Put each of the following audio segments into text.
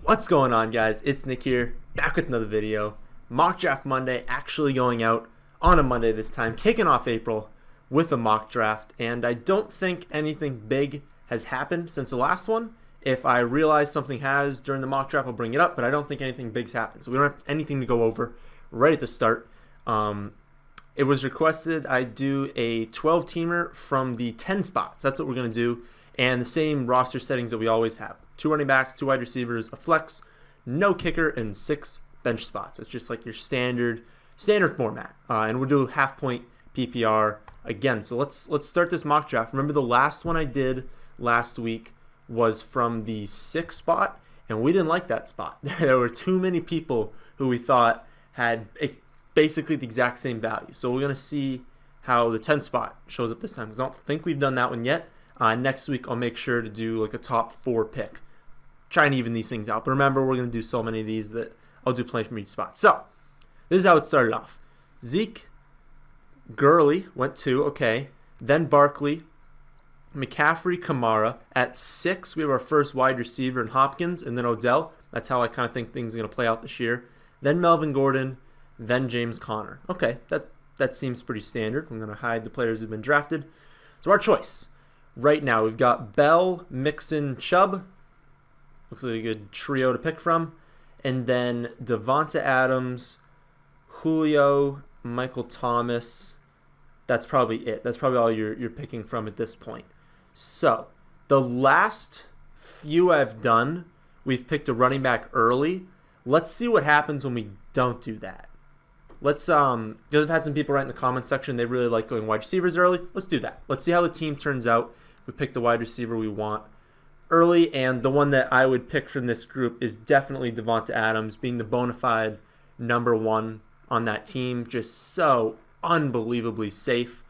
What's going on, guys? It's Nick here, back with another video. Mock Draft Monday actually going out on a Monday this time, kicking off April with a mock draft, and I don't think anything big has happened since the last one. If I realize something has during the mock draft, I'll bring it up, but I don't think anything big's happened, so we don't have anything to go over right at the start. It was requested I do a 12-teamer from the 10 spots. That's what we're going to do, and the same roster settings that we always have. 2 running backs, 2 wide receivers, a flex, no kicker, and 6 bench spots. It's just like your standard format. And we'll do half-point PPR again. So let's start this mock draft. Remember, the last one I did last week was from the 6 spot, and we didn't like that spot. There were too many people who we thought had basically the exact same value. So we're going to see how the 10 spot shows up this time, because I don't think we've done that one yet. Next week, I'll make sure to do like a top 4 pick. Try and even these things out. But remember, we're going to do so many of these that I'll do plenty from each spot. So, this is how it started off. Zeke, Gurley went 2, okay. Then Barkley, McCaffrey, Kamara. At 6, we have our first wide receiver in Hopkins, and then Odell. That's how I kind of think things are going to play out this year. Then Melvin Gordon, then James Conner. Okay, that seems pretty standard. I'm going to hide the players who've been drafted. So our choice. Right now, we've got Bell, Mixon, Chubb. Looks like a good trio to pick from. And then Devonta Adams, Julio, Michael Thomas. That's probably it. That's probably all you're picking from at this point. So, the last few I've done, we've picked a running back early. Let's see what happens when we don't do that. Let's because I've had some people write in the comment section they really like going wide receivers early. Let's do that. Let's see how the team turns out. We pick the wide receiver we want early, and the one that I would pick from this group is definitely Devonta Adams, being the bona fide number 1 on that team. Just so unbelievably safe.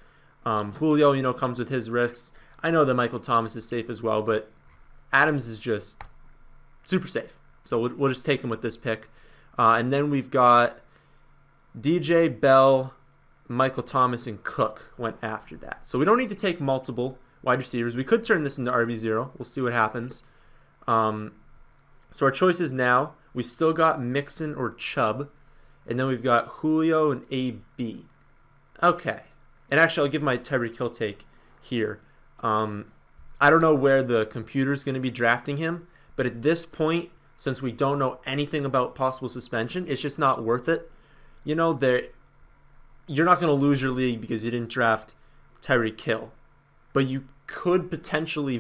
Julio, comes with his risks. I know that Michael Thomas is safe as well, but Adams is just super safe. So we'll just take him with this pick. And then we've got DJ, Bell, Michael Thomas, and Cook went after that. So we don't need to take multiple wide receivers. We could turn this into RB0. We'll see what happens. So our choices now, we still got Mixon or Chubb. And then we've got Julio and AB. Okay. And actually, I'll give my Tyreek Hill take here. I don't know where the computer's going to be drafting him. But at this point, since we don't know anything about possible suspension, it's just not worth it. You're not going to lose your league because you didn't draft Tyreek Hill. But you could potentially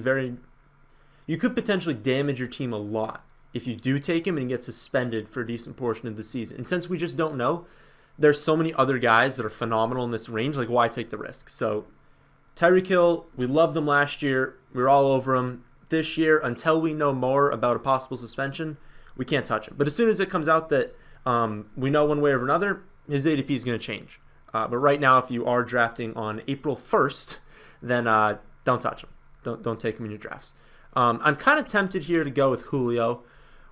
damage your team a lot if you do take him and get suspended for a decent portion of the season. And since we just don't know, there's so many other guys that are phenomenal in this range, like why take the risk? So Tyreek Hill, we loved him last year. We were all over him. This year, until we know more about a possible suspension, we can't touch him. But as soon as it comes out that we know one way or another, his ADP is going to change. But right now, if you are drafting on April 1st, then don't touch him. Don't take him in your drafts. I'm kind of tempted here to go with Julio.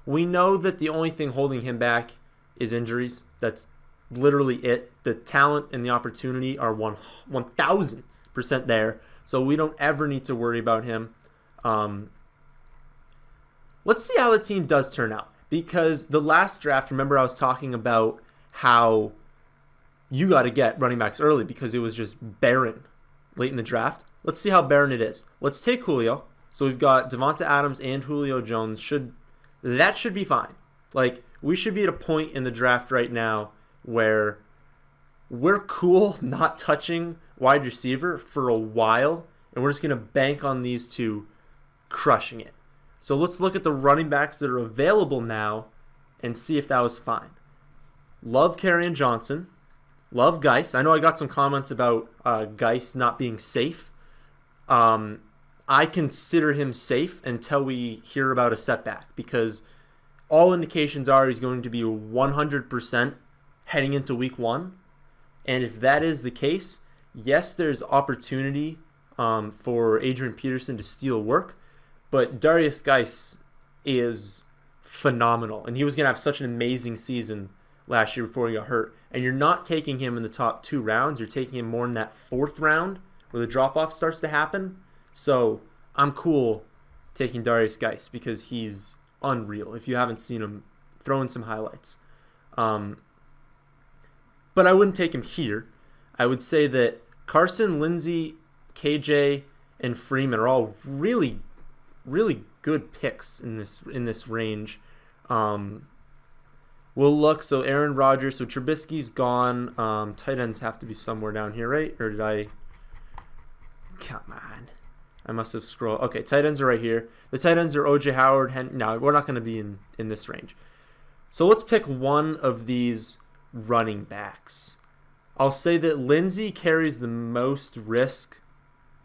We know that the only thing holding him back is injuries. That's literally it. The talent and the opportunity are 1,000% there. So we don't ever need to worry about him. Let's see how the team does turn out. Because the last draft, remember I was talking about how you got to get running backs early because it was just barren late in the draft. Let's see how barren it is. Let's take Julio. So we've got Devonta Adams and Julio Jones. That should be fine. Like, we should be at a point in the draft right now where we're cool not touching wide receiver for a while, and we're just going to bank on these two crushing it. So let's look at the running backs that are available now and see if that was fine. Love Kerryon Johnson. Love Geis. I know I got some comments about Geis not being safe. I consider him safe until we hear about a setback because all indications are he's going to be 100% heading into week 1. And if that is the case, yes, there's opportunity for Adrian Peterson to steal work, but Darius Geis is phenomenal. And he was going to have such an amazing season last year before he got hurt. And you're not taking him in the top 2 rounds. You're taking him more in that 4th round where the drop-off starts to happen. So I'm cool taking Darius Geis because he's unreal. If you haven't seen him, throw in some highlights. But I wouldn't take him here. I would say that Carson, Lindsey, KJ, and Freeman are all really, really good picks in this range. We'll look. So Aaron Rodgers. So Trubisky's gone. Tight ends have to be somewhere down here, right? Or did I? Come on. I must have scrolled. Okay, tight ends are right here. The tight ends are O.J. Howard. No, we're not going to be in this range. So let's pick one of these running backs. I'll say that Lindsey carries the most risk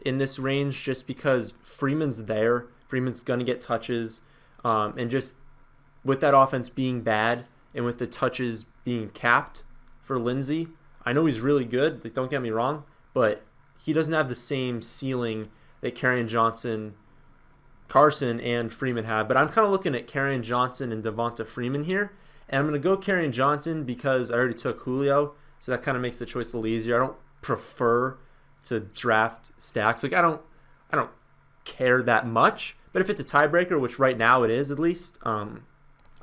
in this range just because Freeman's there. Freeman's going to get touches. And just with that offense being bad and with the touches being capped for Lindsey, I know he's really good. Don't get me wrong. But he doesn't have the same ceiling that Kerryon Johnson, Carson, and Freeman have. But I'm kind of looking at Kerryon Johnson and Devonta Freeman here. And I'm going to go Kerryon Johnson because I already took Julio. So that kind of makes the choice a little easier. I don't prefer to draft stacks. Like I don't care that much. But if it's a tiebreaker, which right now it is at least, I'm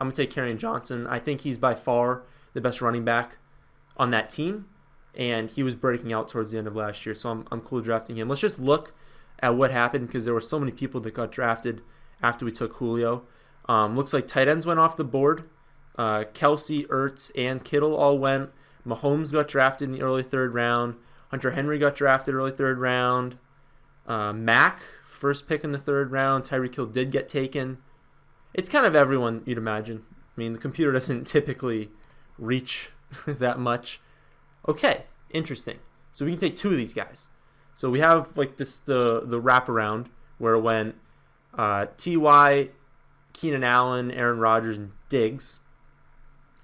going to take Kerryon Johnson. I think he's by far the best running back on that team. And he was breaking out towards the end of last year. So I'm cool drafting him. Let's just look at what happened because there were so many people that got drafted after we took Julio. Looks like tight ends went off the board. Kelsey, Ertz, and Kittle all went. Mahomes got drafted in the early third round. Hunter Henry got drafted early third round. Mack, first pick in the third round. Tyreek Hill did get taken. It's kind of everyone you'd imagine. I mean, the computer doesn't typically reach that much. Okay, interesting. So we can take two of these guys. So we have like this the wraparound where it went T.Y., Keenan Allen, Aaron Rodgers, and Diggs.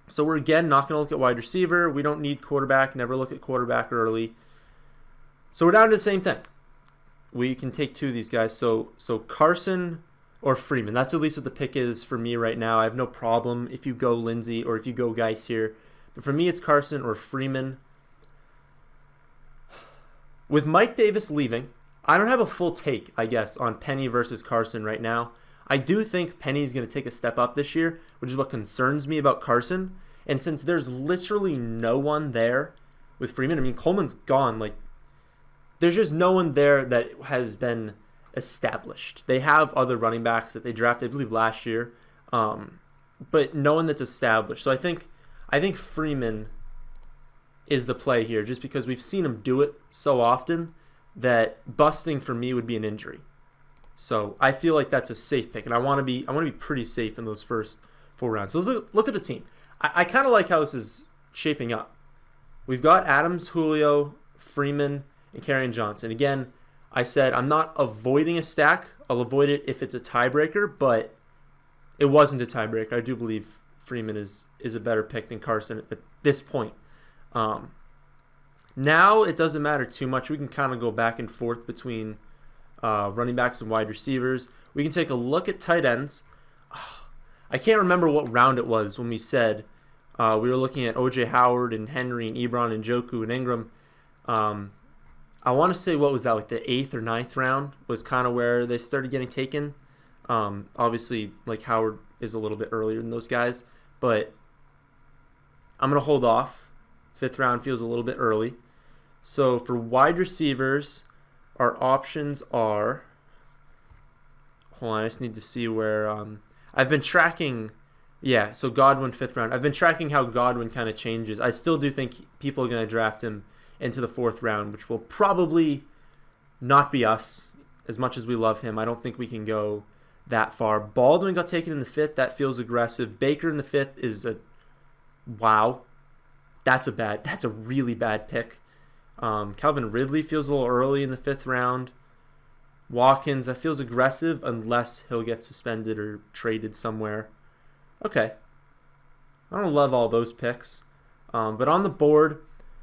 So we're again not going to look at wide receiver. We don't need quarterback. Never look at quarterback early. So we're down to the same thing. We can take two of these guys. So Carson or Freeman. That's at least what the pick is for me right now. I have no problem if you go Lindsey or if you go Geis here. But for me, it's Carson or Freeman. With Mike Davis leaving, I don't have a full take, I guess, on Penny versus Carson right now. I do think Penny's going to take a step up this year, which is what concerns me about Carson. And since there's literally no one there with Freeman, I mean, Coleman's gone. Like, there's just no one there that has been established. They have other running backs that they drafted, I believe, last year, but no one that's established. So I think Freeman is the play here, just because we've seen him do it so often that busting for me would be an injury. So I feel like that's a safe pick, and I want to be pretty safe in those first 4 rounds. So let's look at the team. I kind of like how this is shaping up. We've got Adams, Julio, Freeman, and Kerryon Johnson. Again, I said I'm not avoiding a stack. I'll avoid it if it's a tiebreaker, but it wasn't a tiebreaker. I do believe Freeman is a better pick than Carson at this point. Now it doesn't matter too much. We can kind of go back and forth between running backs and wide receivers. We can take a look at tight ends. I can't remember what round it was when we said we were looking at O.J. Howard and Henry and Ebron and Njoku and Ingram. I want to say, what was that, like the 8th or 9th round was kind of where they started getting taken. Obviously, like Howard is a little bit earlier than those guys, but I'm going to hold off. 5th round feels a little bit early. So for wide receivers, our options are, hold on, I just need to see where, I've been tracking, so Godwin 5th round. I've been tracking how Godwin kind of changes. I still do think people are going to draft him into the 4th round, which will probably not be us as much as we love him. I don't think we can go that far. Baldwin got taken in the 5th. That feels aggressive. Baker in the 5th is wow. That's a really bad pick. Calvin Ridley feels a little early in the 5th round. Watkins, that feels aggressive unless he'll get suspended or traded somewhere. Okay. I don't love all those picks. But on the board,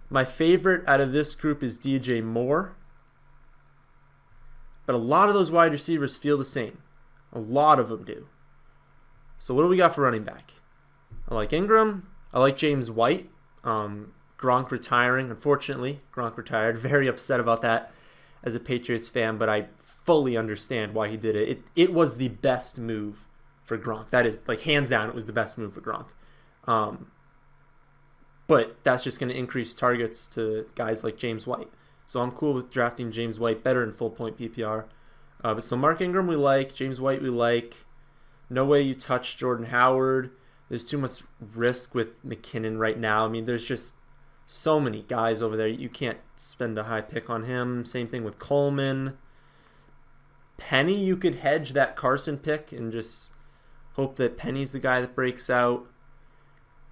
my favorite out of this group is DJ Moore. But a lot of those wide receivers feel the same. A lot of them do. So what do we got for running back? I like Ingram. I like James White. Gronk retiring. Unfortunately, Gronk retired. Very upset about that as a Patriots fan, but I fully understand why he did it. It was the best move for Gronk. That is, like, hands down, it was the best move for Gronk. But that's just going to increase targets to guys like James White. So I'm cool with drafting James White better in full point PPR. So Mark Ingram we like, James White we like. No way you touch Jordan Howard. There's too much risk with McKinnon right now. I mean, there's just so many guys over there. You can't spend a high pick on him. Same thing with Coleman. Penny, you could hedge that Carson pick and just hope that Penny's the guy that breaks out.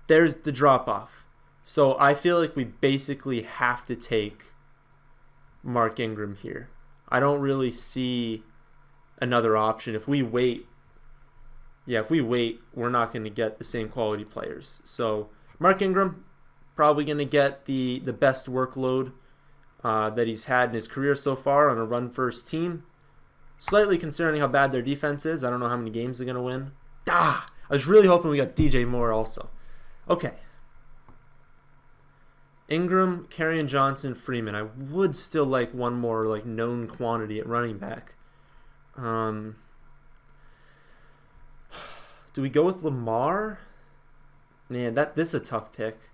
There's the drop-off. So I feel like we basically have to take Mark Ingram here. I don't really see another option. If we wait, we're not going to get the same quality players. So Mark Ingram, probably going to get the best workload that he's had in his career so far on a run-first team. Slightly concerning how bad their defense is. I don't know how many games they're going to win. I was really hoping we got DJ Moore also. Okay. Ingram, Kerryon Johnson, Freeman. I would still like one more like known quantity at running back. Do we go with Lamar? Man, this is a tough pick.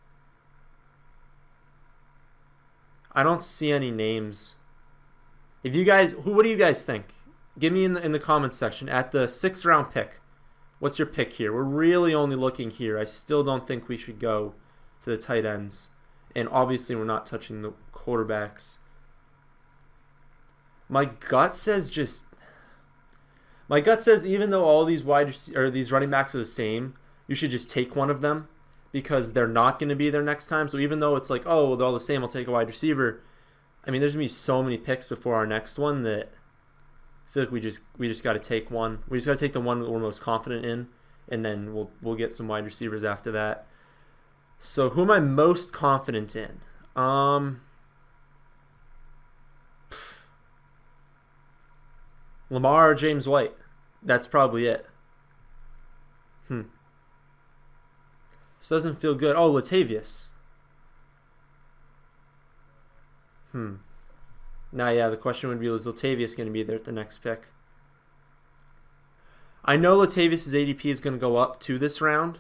I don't see any names. If you guys, what do you guys think? Give me in the comments section at the 6th round pick. What's your pick here? We're really only looking here. I still don't think we should go to the tight ends. And obviously we're not touching the quarterbacks. My gut says even though all these these running backs are the same, you should just take one of them because they're not going to be there next time. So even though it's like, oh, they're all the same, I'll take a wide receiver. I mean, there's going to be so many picks before our next one that I feel like we just got to take one. We just got to take the one that we're most confident in, and then we'll get some wide receivers after that. So who am I most confident in? Lamar or James White. That's probably it. This doesn't feel good. Oh, Latavius. Now, yeah, the question would be, is Latavius going to be there at the next pick? I know Latavius' ADP is going to go up to this round,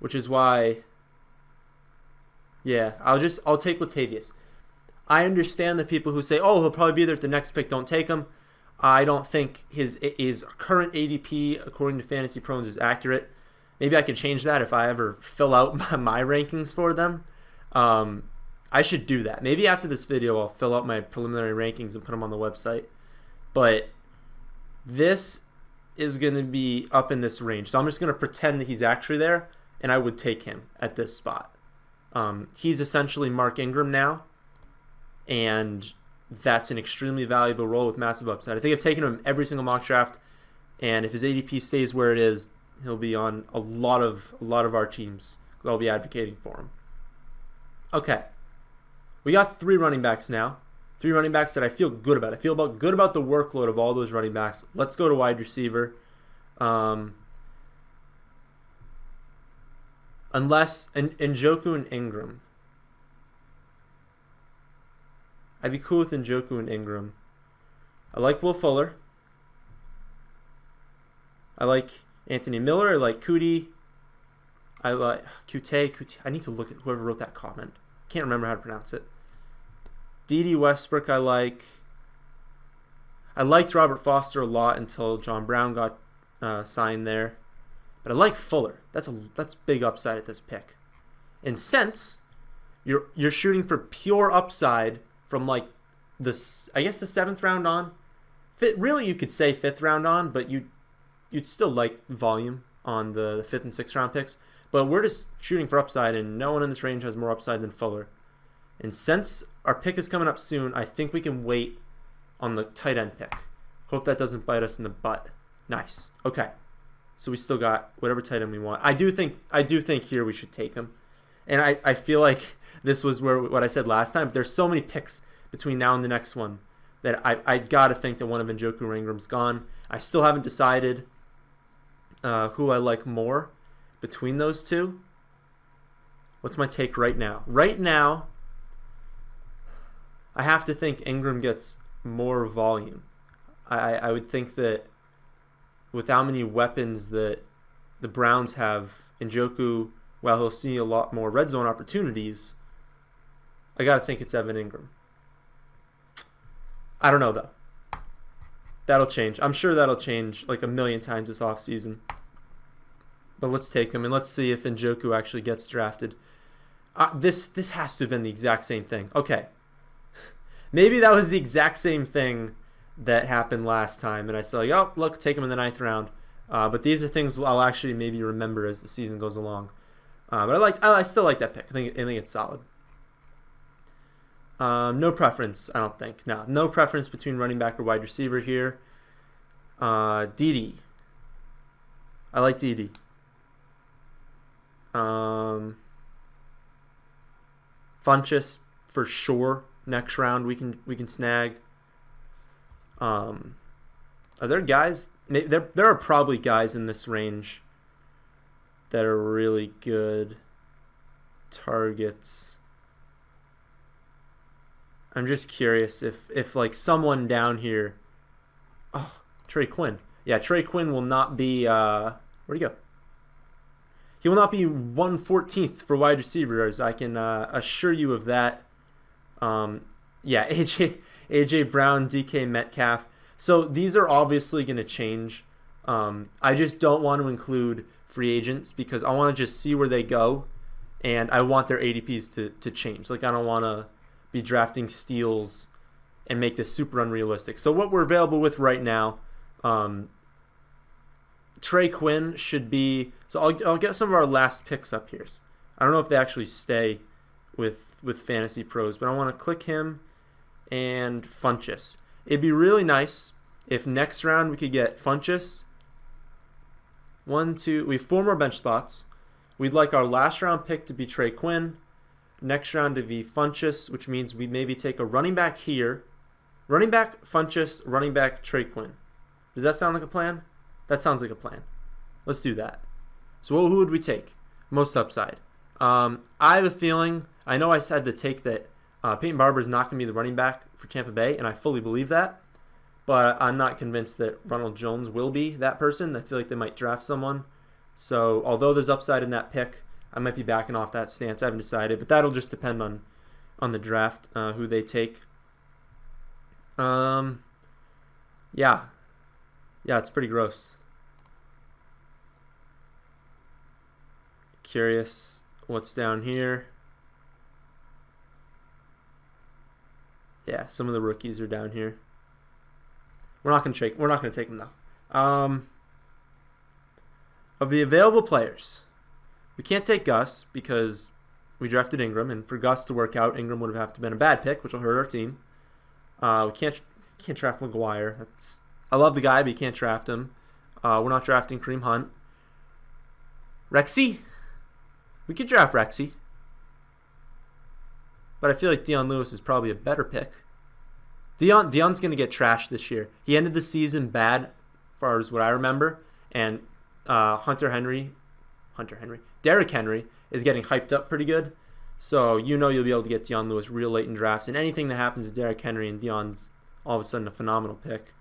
which is why, yeah, I'll take Latavius. I understand the people who say, oh, he'll probably be there at the next pick, don't take him. I don't think his current ADP, according to Fantasy Pros, is accurate. Maybe I can change that if I ever fill out my rankings for them. I should do that. Maybe after this video, I'll fill out my preliminary rankings and put them on the website. But this is going to be up in this range. So I'm just going to pretend that he's actually there, and I would take him at this spot. He's essentially Mark Ingram now, and that's an extremely valuable role with massive upside. I think I've taken him every single mock draft, and if his ADP stays where it is, he'll be on a lot of our teams because I'll be advocating for him. Okay. We got 3 running backs now. 3 running backs that I feel good about. I feel good about the workload of all those running backs. Let's go to wide receiver. Unless Njoku and Ingram. I'd be cool with Njoku and Ingram. I like Will Fuller. I like Anthony Miller. I like Kuti. I like Kuti. I need to look at whoever wrote that comment. Can't remember how to pronounce it. D.D. Westbrook I like. I liked Robert Foster a lot until John Brown got signed there. But I like Fuller. That's big upside at this pick. And since you're shooting for pure upside from like the 7th round on, really you could say 5th round on, but you'd still like volume on the 5th and 6th round picks. But we're just shooting for upside, and no one in this range has more upside than Fuller. And since our pick is coming up soon, I think we can wait on the tight end pick. Hope that doesn't bite us in the butt. Nice. Okay. So we still got whatever tight end we want. I do think here we should take him. And I feel like this was what I said last time. There's so many picks between now and the next one that I got to think that one of Njoku or Ingram's gone. I still haven't decided who I like more between those two. What's my take right now? Right now, I have to think Ingram gets more volume. I would think that with how many weapons that the Browns have, Njoku, while he'll see a lot more red zone opportunities, I got to think it's Evan Ingram. I don't know, though. That'll change. I'm sure that'll change like a million times this offseason. But let's take him, and let's see if Njoku actually gets drafted. This has to have been the exact same thing. Okay. Maybe that was the exact same thing that happened last time, and I said, like, oh, look, take him in the 9th round. But these are things I'll actually maybe remember as the season goes along. But I still like that pick. I think it's solid. No preference, I don't think. No preference between running back or wide receiver here. Dede. I like Dede. Funchess for sure. Next round we can snag. Are there guys? There are probably guys in this range that are really good targets. I'm just curious if like someone down here. Oh, Trey Quinn. Yeah, Trey Quinn will not be. Where'd he go? He will not be 1/14th for wide receivers. I can assure you of that. Yeah, AJ Brown, DK Metcalf. So these are obviously going to change. I just don't want to include free agents because I want to just see where they go, and I want their ADPs to change. Like I don't want to be drafting steals and make this super unrealistic. So what we're available with right now, Trey Quinn should be. So I'll get some of our last picks up here. I don't know if they actually stay with Fantasy Pros, but I want to click him and Funchess. It'd be really nice if next round we could get Funchess. 1, 2, we have 4 more bench spots. We'd like our last round pick to be Trey Quinn. Next round to be Funchess, which means we maybe take a running back here. Running back, Funchess, running back, Trey Quinn. Does that sound like a plan? That sounds like a plan. Let's do that. So who would we take? Most upside. I have a feeling, I know I said to take that Peyton Barber is not going to be the running back for Tampa Bay, and I fully believe that. But I'm not convinced that Ronald Jones will be that person. I feel like they might draft someone. So although there's upside in that pick, I might be backing off that stance. I haven't decided, but that'll just depend on the draft, who they take. Yeah, it's pretty gross. Curious what's down here. Yeah, some of the rookies are down here. We're not going to take them though. Of the available players, we can't take Gus because we drafted Ingram, and for Gus to work out, Ingram would have to been a bad pick, which will hurt our team. We can't draft McGuire. I love the guy, but you can't draft him. We're not drafting Kareem Hunt. Rexy, we could draft Rexy, but I feel like Dion Lewis is probably a better pick. Dion's going to get trashed this year. He ended the season bad, as far as what I remember, and Derrick Henry is getting hyped up pretty good. So you'll be able to get Dion Lewis real late in drafts, and anything that happens to Derrick Henry and Dion's all of a sudden a phenomenal pick.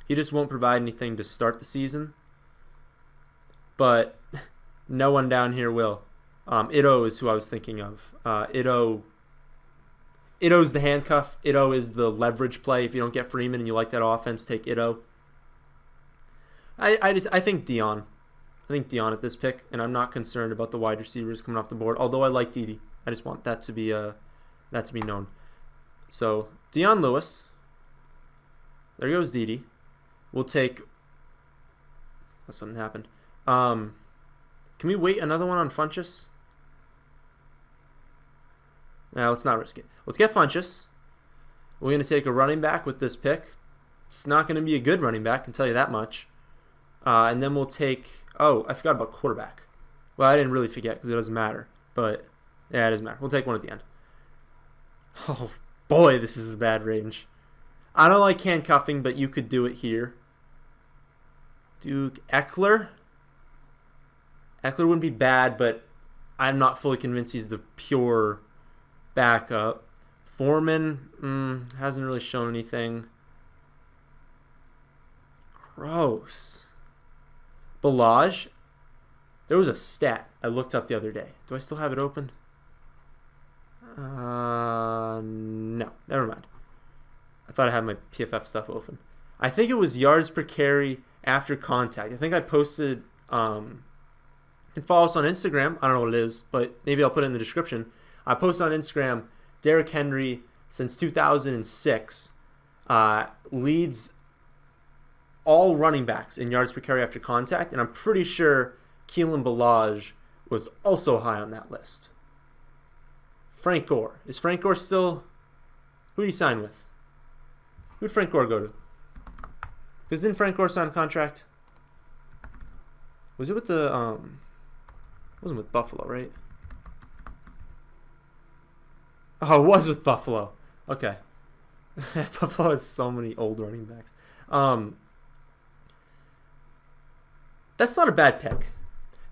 He just won't provide anything to start the season, but no one down here will. Ito is who I was thinking of. Ito's the handcuff. Ito is the leverage play. If you don't get Freeman and you like that offense, take Ito. I think Dion. I think Dion at this pick, and I'm not concerned about the wide receivers coming off the board. Although I like Dede, I just want that to be known. So Dion Lewis. There goes Dede. We'll take. Something happened. Can we wait another one on Funchess? Nah, let's not risk it. Let's get Funchess. We're going to take a running back with this pick. It's not going to be a good running back, I can tell you that much. And then we'll take... Oh, I forgot about quarterback. Well, I didn't really forget because it doesn't matter. But, yeah, it doesn't matter. We'll take one at the end. Oh, boy, this is a bad range. I don't like handcuffing, but you could do it here. Duke Eckler. Eckler wouldn't be bad, but I'm not fully convinced he's the pure backup. Foreman hasn't really shown anything. Gross. Balaj. There was a stat I looked up the other day. Do I still have it open? No. Never mind. I thought I had my PFF stuff open. I think it was yards per carry after contact. I think I posted... you can follow us on Instagram. I don't know what it is, but maybe I'll put it in the description. I posted on Instagram, Derrick Henry, since 2006, leads all running backs in yards per carry after contact, and I'm pretty sure Keelan Balaj was also high on that list. Frank Gore. Is Frank Gore still... Who did he sign with? Who did Frank Gore go to? Because didn't Frank Gore sign a contract? Was it with the... It wasn't with Buffalo, right? Oh, it was with Buffalo. Okay. Buffalo has so many old running backs. That's not a bad pick.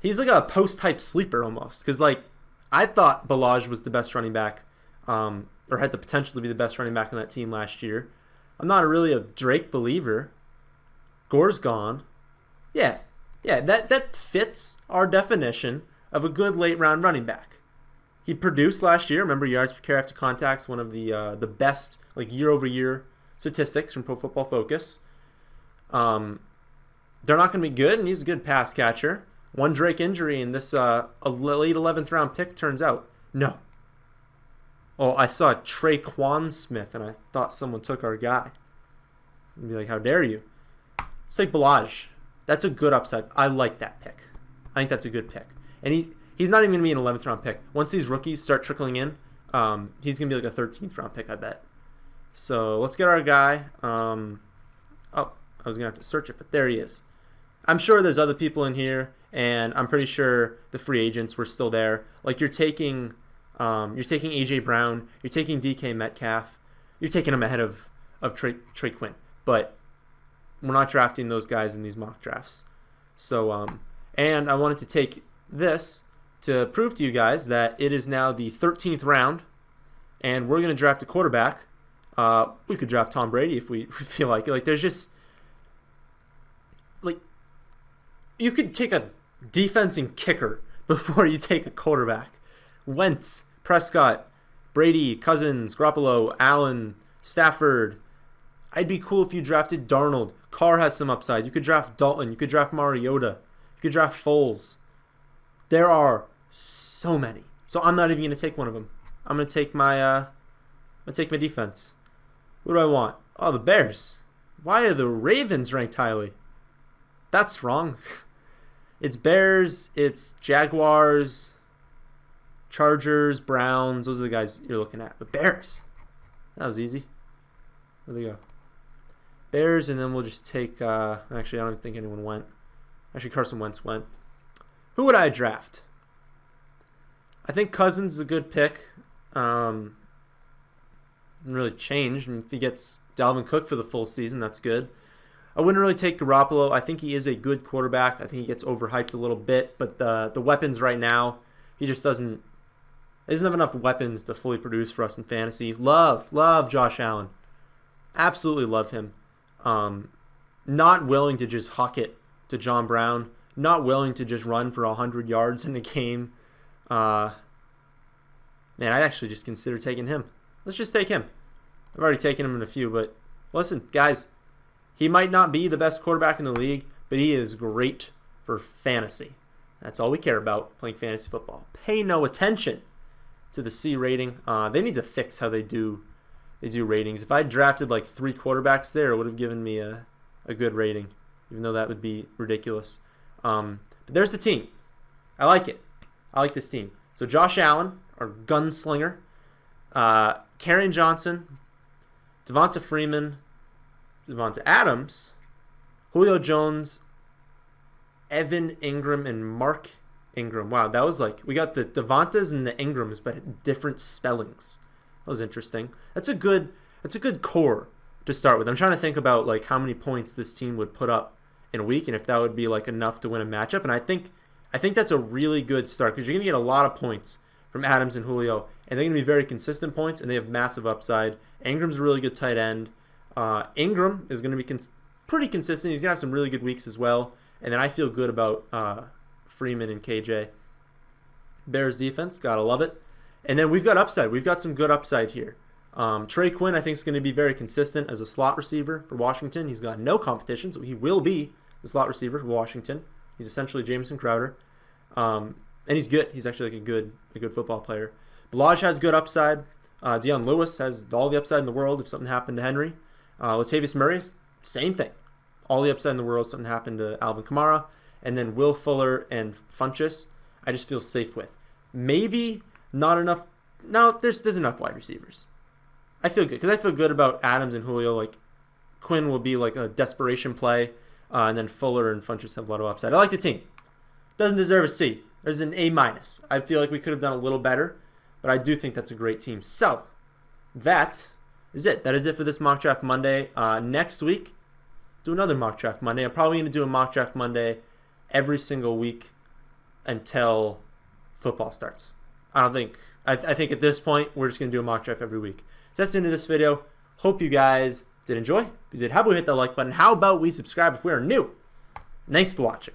He's like a post-type sleeper almost. Because, like, I thought Balaj was the best running back, or had the potential to be the best running back on that team last year. I'm not really a Drake believer. Gore's gone. Yeah, that fits our definition of a good late-round running back. He produced last year. Remember, yards per carry after contact's one of the best, like, year-over-year statistics from Pro Football Focus. They're not going to be good, and he's a good pass catcher. One Drake injury, and this a late 11th round pick turns out. No. Oh, I saw Traquan Smith, and I thought someone took our guy. I'd be like, how dare you? Let's take Balaj. That's a good upside. I like that pick. I think that's a good pick. And he's not even going to be an 11th round pick. Once these rookies start trickling in, he's going to be like a 13th round pick, I bet. So let's get our guy. I was going to have to search it, but there he is. I'm sure there's other people in here, and I'm pretty sure the free agents were still there. Like, you're taking A.J. Brown, you're taking DK Metcalf, you're taking him ahead of Trey Quinn. But we're not drafting those guys in these mock drafts. So, and I wanted to take this to prove to you guys that it is now the 13th round, and we're going to draft a quarterback. We could draft Tom Brady if we feel like it. Like, there's just... Like, you could take a defense and kicker before you take a quarterback. Wentz, Prescott, Brady, Cousins, Garoppolo, Allen, Stafford. I'd be cool if you drafted Darnold. Carr has some upside. You could draft Dalton. You could draft Mariota. You could draft Foles. There are so many. So I'm not even going to take one of them. I'm going to take my defense. Who do I want? Oh, the Bears. Why are the Ravens ranked highly? That's wrong. It's Bears, it's Jaguars, Chargers, Browns. Those are the guys you're looking at. The Bears. That was easy. Where'd they go? Bears, and then we'll just take... actually, I don't even think anyone went. Actually, Carson Wentz went. Who would I draft? I think Cousins is a good pick. Didn't really change. I mean, if he gets Dalvin Cook for the full season, that's good. I wouldn't really take Garoppolo. I think he is a good quarterback. I think he gets overhyped a little bit, but the weapons right now, he just doesn't have enough weapons to fully produce for us in fantasy. Love Josh Allen. Absolutely love him. Not willing to just huck it to John Brown. Not willing to just run for 100 yards in a game. Man, I'd actually just consider taking him. Let's just take him. I've already taken him in a few, but listen, guys. He might not be the best quarterback in the league, but he is great for fantasy. That's all we care about, playing fantasy football. Pay no attention to the C rating. They need to fix how they do ratings. If I drafted like 3 quarterbacks there, it would have given me a good rating, even though that would be ridiculous. But there's the team. I like it. I like this team. So Josh Allen, our gunslinger, Kerryon Johnson, Devonta Freeman, Devonta Adams, Julio Jones, Evan Ingram, and Mark Ingram. Wow, that was like, we got the Devontas and the Ingrams, but different spellings. That was interesting. That's a good core to start with. I'm trying to think about like how many points this team would put up in a week, and if that would be like enough to win a matchup. And I think that's a really good start because you're gonna get a lot of points from Adams and Julio, and they're gonna be very consistent points, and they have massive upside. Ingram's a really good tight end. Ingram is going to be pretty consistent. He's going to have some really good weeks as well. And then I feel good about Freeman and KJ. Bears defense, got to love it. And then we've got upside. We've got some good upside here. Trey Quinn, I think, is going to be very consistent as a slot receiver for Washington. He's got no competition, so he will be the slot receiver for Washington. He's essentially Jamison Crowder. And he's good. He's actually like a good football player. Ballage has good upside. Deion Lewis has all the upside in the world if something happened to Henry. Latavius Murray, same thing. All the upside in the world if something happened to Alvin Kamara. And then Will Fuller and Funchess, I just feel safe with. Maybe not enough. No, there's enough wide receivers. I feel good because I feel good about Adams and Julio. Like Quinn will be like a desperation play, and then Fuller and Funchess have a lot of upside. I like the team. Doesn't deserve a C. There's an A-. I feel like we could have done a little better, but I do think that's a great team. So that is it. That is it for this Mock Draft Monday. Next week, do another Mock Draft Monday. I'm probably going to do a Mock Draft Monday every single week until football starts. I think at this point, we're just going to do a mock draft every week. So that's the end of this video. Hope you guys did enjoy. If you did, how about we hit that like button? How about we subscribe if we are new? Thanks for watching.